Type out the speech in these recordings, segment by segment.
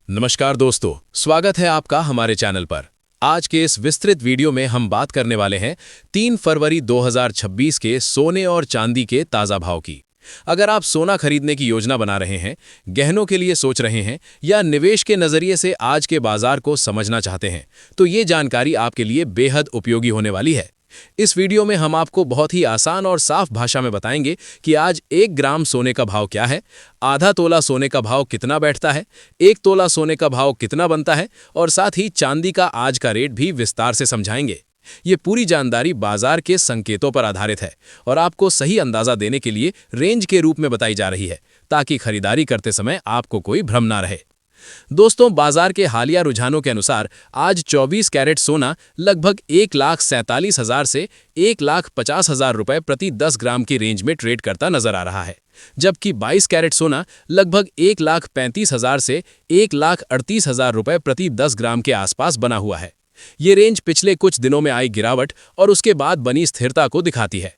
नमस्कार दोस्तों, स्वागत है आपका हमारे चैनल पर। आज के इस विस्तृत वीडियो में हम बात करने वाले हैं 3 फरवरी 2026 के सोने और चांदी के ताज़ा भाव की। अगर आप सोना खरीदने की योजना बना रहे हैं, गहनों के लिए सोच रहे हैं या निवेश के नज़रिए से आज के बाजार को समझना चाहते हैं, तो ये जानकारी आपके लिए बेहद उपयोगी होने वाली है। इस वीडियो में हम आपको बहुत ही आसान और साफ भाषा में बताएंगे कि आज 1 ग्राम सोने का भाव क्या है, आधा तोला सोने का भाव कितना बैठता है, 1 तोला सोने का भाव कितना बनता है और साथ ही चांदी का आज का रेट भी विस्तार से समझाएंगे। ये पूरी जानकारी बाजार के संकेतों पर आधारित है और आपको सही अंदाजा देने के लिए रेंज के रूप में बताई जा रही है, ताकि खरीदारी करते समय आपको कोई भ्रम ना रहे। दोस्तों, बाजार के हालिया रुझानों के अनुसार आज 24 कैरेट सोना लगभग 1,47,000 से 1,50,000 रुपए प्रति 10 ग्राम की रेंज में ट्रेड करता नजर आ रहा है, जबकि 22 कैरेट सोना लगभग 1,35,000 से 1,38,000 रुपए प्रति 10 ग्राम के आसपास बना हुआ है। ये रेंज पिछले कुछ दिनों में आई गिरावट और उसके बाद बनी स्थिरता को दिखाती है।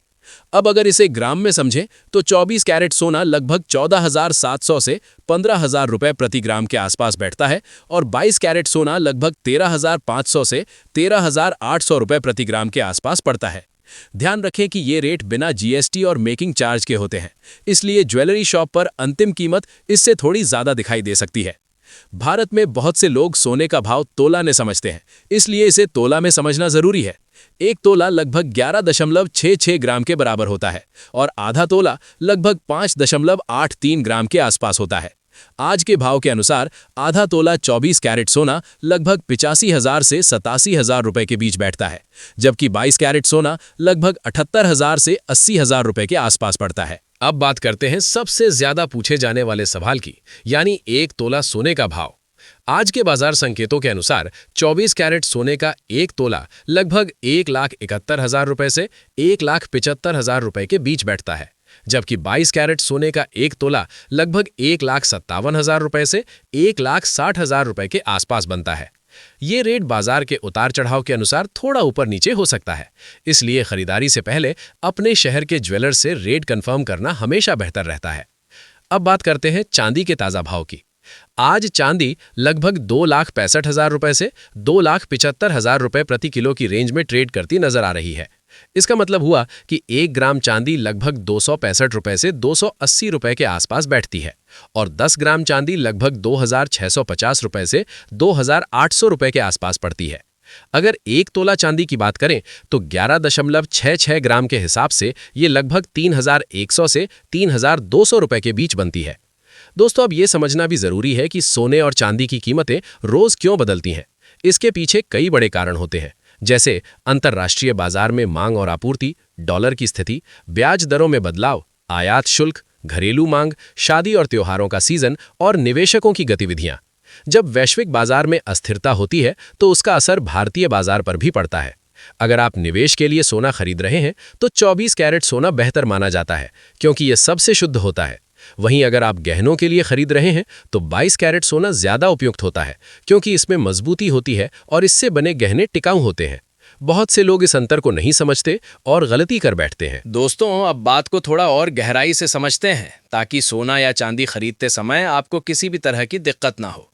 अब अगर इसे ग्राम में समझें तो 24 कैरेट सोना लगभग 14,700 से 15,000 रुपए प्रति ग्राम के आसपास बैठता है और 22 कैरेट सोना लगभग 13,500 से 13,800 रुपए प्रति ग्राम के आसपास पड़ता है। ध्यान रखें कि ये रेट बिना जीएसटी और मेकिंग चार्ज के होते हैं, इसलिए ज्वेलरी शॉप पर अंतिम कीमत इससे थोड़ी ज्यादा दिखाई दे सकती है। भारत में बहुत से लोग सोने का भाव तोला में समझते हैं, इसलिए इसे तोला में समझना जरूरी है। 1 तोला लगभग 11.66 ग्राम के बराबर होता है और आधा तोला लगभग 5.83 ग्राम के आसपास होता है। आज के भाव के अनुसार आधा तोला 24 कैरेट सोना लगभग 85,000 से 87,000 रुपए के बीच बैठता है, जबकि 22 कैरेट सोना लगभग 78,000 से 80,000 रुपए के आसपास पड़ता है। अब बात करते हैं सबसे ज्यादा पूछे जाने वाले सवाल की, यानी 1 तोला सोने का भाव। आज के बाजार संकेतों के अनुसार 24 कैरेट सोने का 1 तोला लगभग 1,71,000 रुपए से 1,75,000 रुपए के बीच बैठता है, जबकि 22 कैरेट सोने का 1 तोला लगभग 1,57,000 रुपए से 1,60,000 रुपए के आसपास बनता है। ये रेट बाजार के उतार चढ़ाव के अनुसार थोड़ा ऊपर नीचे हो सकता है, इसलिए खरीदारी से पहले अपने शहर के ज्वेलर से रेट कंफर्म करना हमेशा बेहतर रहता है। अब बात करते हैं चांदी के ताजा भाव की। आज चांदी लगभग 2,65,000 रुपए से 2,75,000 रुपए प्रति किलो की रेंज में ट्रेड करती नजर आ रही है। इसका मतलब हुआ कि 1 ग्राम चांदी लगभग 265 रुपए से 280 रुपए के आसपास बैठती है और 10 ग्राम चांदी लगभग 2,650 रुपए से 2,800 रुपए के आसपास पड़ती है। अगर 1 तोला चांदी की बात करें तो 11.66 ग्राम के हिसाब से ये लगभग 3,100 से 3,200 रुपए के बीच बनती है। दोस्तों, अब ये समझना भी जरूरी है कि सोने और चांदी की कीमतें रोज क्यों बदलती हैं। इसके पीछे कई बड़े कारण होते हैं, जैसे अंतर्राष्ट्रीय बाजार में मांग और आपूर्ति, डॉलर की स्थिति, ब्याज दरों में बदलाव, आयात शुल्क, घरेलू मांग, शादी और त्योहारों का सीजन और निवेशकों की गतिविधियां। जब वैश्विक बाजार में अस्थिरता होती है तो उसका असर भारतीय बाजार पर भी पड़ता है। अगर आप निवेश के लिए सोना खरीद रहे हैं तो 24 कैरेट सोना बेहतर माना जाता है, क्योंकि यह सबसे शुद्ध होता है। वहीं अगर आप गहनों के लिए खरीद रहे हैं तो 22 कैरेट सोना ज्यादा उपयुक्त होता है, क्योंकि इसमें मजबूती होती है और इससे बने गहने टिकाऊ होते हैं। बहुत से लोग इस अंतर को नहीं समझते और गलती कर बैठते हैं। दोस्तों, अब बात को थोड़ा और गहराई से समझते हैं, ताकि सोना या चांदी खरीदते समय आपको किसी भी तरह की दिक्कत ना हो।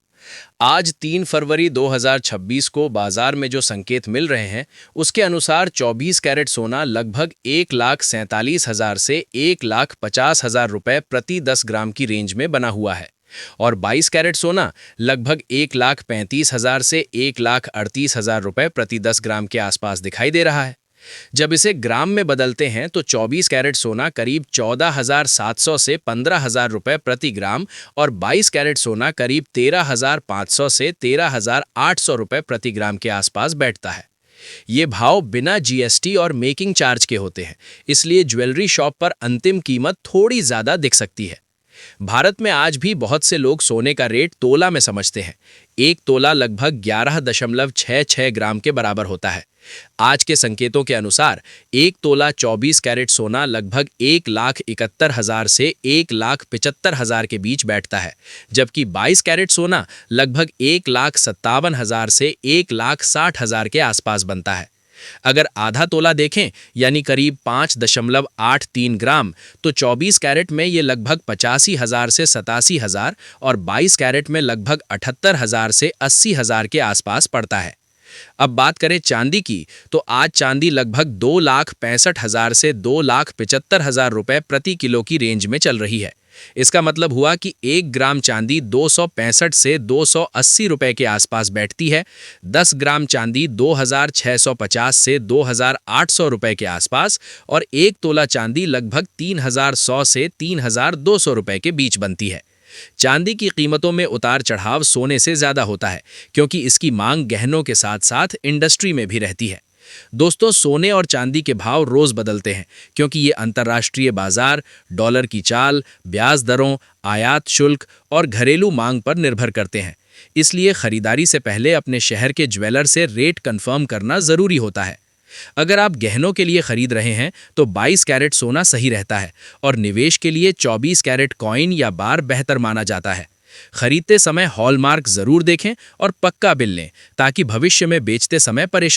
आज 3 फरवरी 2026 को बाजार में जो संकेत मिल रहे हैं, उसके अनुसार 24 कैरेट सोना लगभग 1,47,000 से 1,50,000 रुपए प्रति 10 ग्राम की रेंज में बना हुआ है और 22 कैरेट सोना लगभग 1,35,000 से 1,38,000 रुपए प्रति 10 ग्राम के आसपास दिखाई दे रहा है। जब इसे ग्राम में बदलते हैं तो 24 कैरेट सोना करीब 14,700 से 15,000 रुपए प्रति ग्राम और 22 कैरेट सोना करीब 13,500 से 13,800 रुपए प्रति ग्राम के आसपास बैठता है। ये भाव बिना जीएसटी और मेकिंग चार्ज के होते हैं, इसलिए ज्वेलरी शॉप पर अंतिम कीमत थोड़ी ज्यादा दिख सकती है। भारत में आज भी बहुत से लोग सोने का रेट तोला में समझते हैं। 1 तोला लगभग 11.66 ग्राम के बराबर होता है। आज के संकेतों के अनुसार 1 तोला 24 कैरेट सोना लगभग 1,71,000 से 1,75,000 के बीच बैठता है, जबकि 22 कैरेट सोना लगभग 1,57,000 से 1,60,000 के आसपास बनता है। अगर आधा तोला देखें यानी करीब 5.83 ग्राम, तो 24 कैरेट में ये लगभग 85,000 से 87,000 और 22 कैरेट में लगभग 78,000 से 80,000 के आसपास पड़ता है। अब बात करें चांदी की, तो आज चांदी लगभग 2,65,000 से 2,75,000 रुपए प्रति किलो की रेंज में चल रही है। इसका मतलब हुआ कि 1 ग्राम चांदी 265 से 280 रुपए के आसपास बैठती है, 10 ग्राम चांदी 2,650 से 2,800 रुपए के आसपास और 1 तोला चांदी लगभग 3,100 से 3,200 रुपए के बीच बनती है। चांदी की कीमतों में उतार चढ़ाव सोने से ज्यादा होता है, क्योंकि इसकी मांग गहनों के साथ साथ इंडस्ट्री में भी रहती है। दोस्तों, सोने और चांदी के भाव रोज बदलते हैं, क्योंकि ये अंतर्राष्ट्रीय बाजार, डॉलर की चाल, ब्याज दरों, आयात शुल्क और घरेलू मांग पर निर्भर करते हैं। इसलिए खरीदारी से पहले अपने शहर के ज्वेलर से रेट कंफर्म करना जरूरी होता है। अगर आप गहनों के लिए खरीद रहे हैं तो 22 कैरेट सोना सही रहता है और निवेश के लिए 24 कैरेट कॉइन या बार बेहतर माना जाता है। खरीदते समय हॉलमार्क जरूर देखें और पक्का बिल लें, ताकि भविष्य में बेचते समय परेशानी